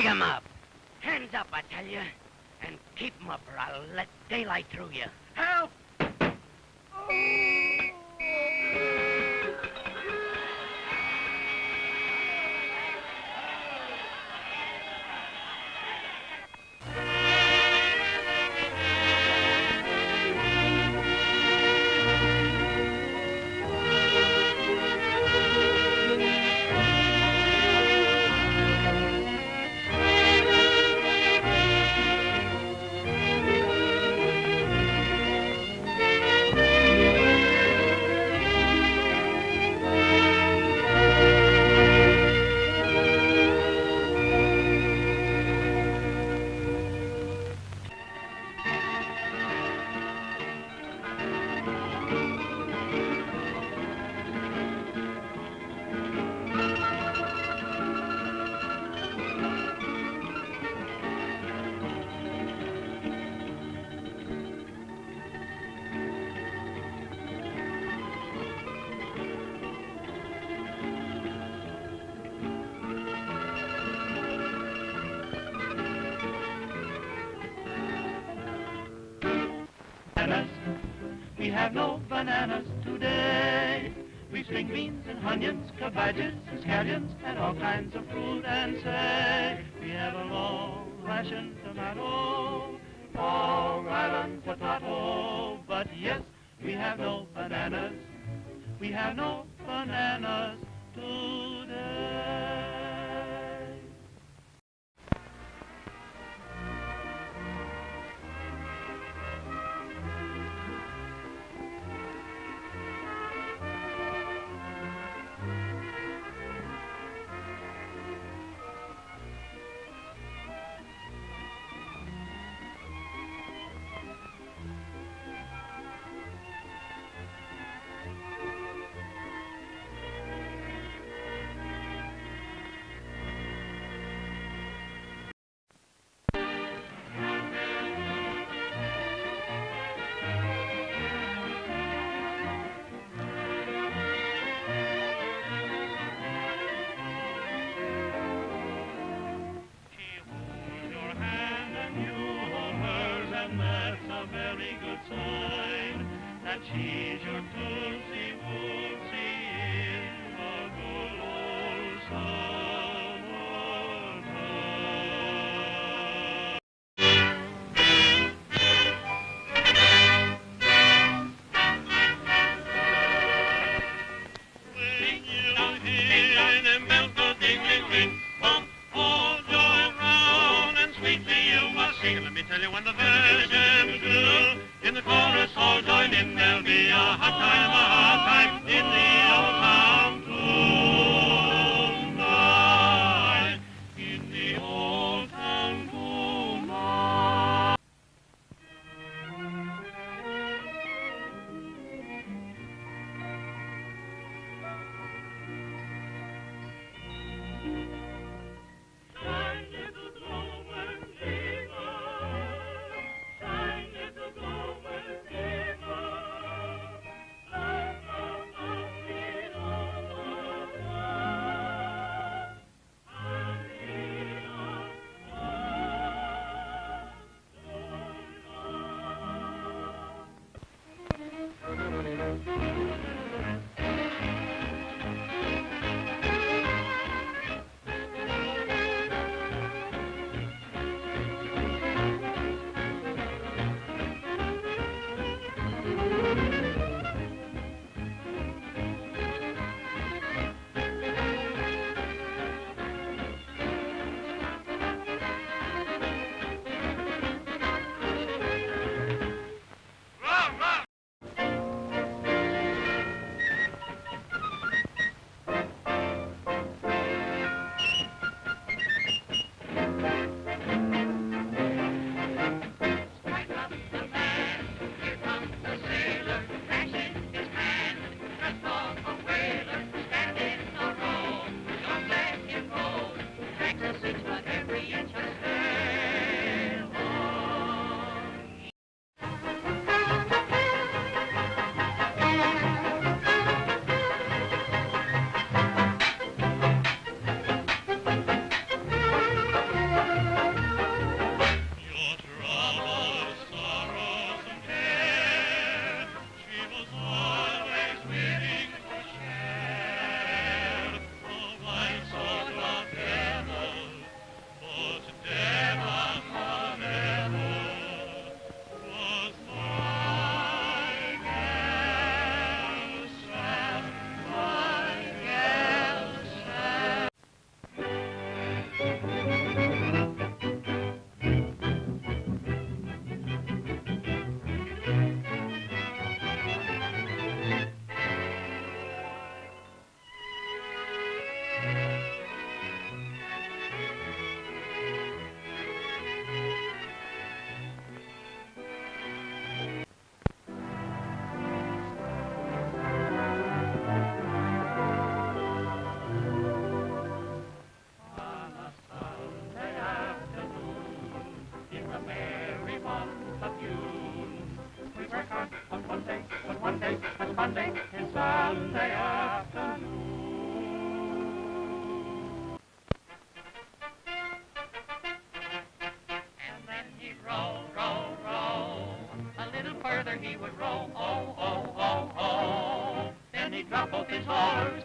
Pick him up. Hands up, I tell you. And keep him up or I'll let daylight through you. Help! We have no bananas today. We string beans and onions, cabbages and scallions, and all kinds of fruit and say. We have a long ration tomato, Long Island potato. But yes, we have no bananas. We have no bananas today. She's your Tootsie Wootsie in the good old summertime. When you hear them bells go ding-ding-ding, bump all joy round, and sweetly you must sing. Let me tell you when the version's good, in the chorus all join in, there'll be a hot time in the old town tonight, in the old town tonight. Shine, little glowworm glimmer, shine, little glowworm glimmer, light of month of June. We work hard on one day, but one day, that's Monday, is Sunday afternoon. And then he'd roll, roll, roll. A little further he would roll, oh, oh, oh, oh. Then he'd drop off his horse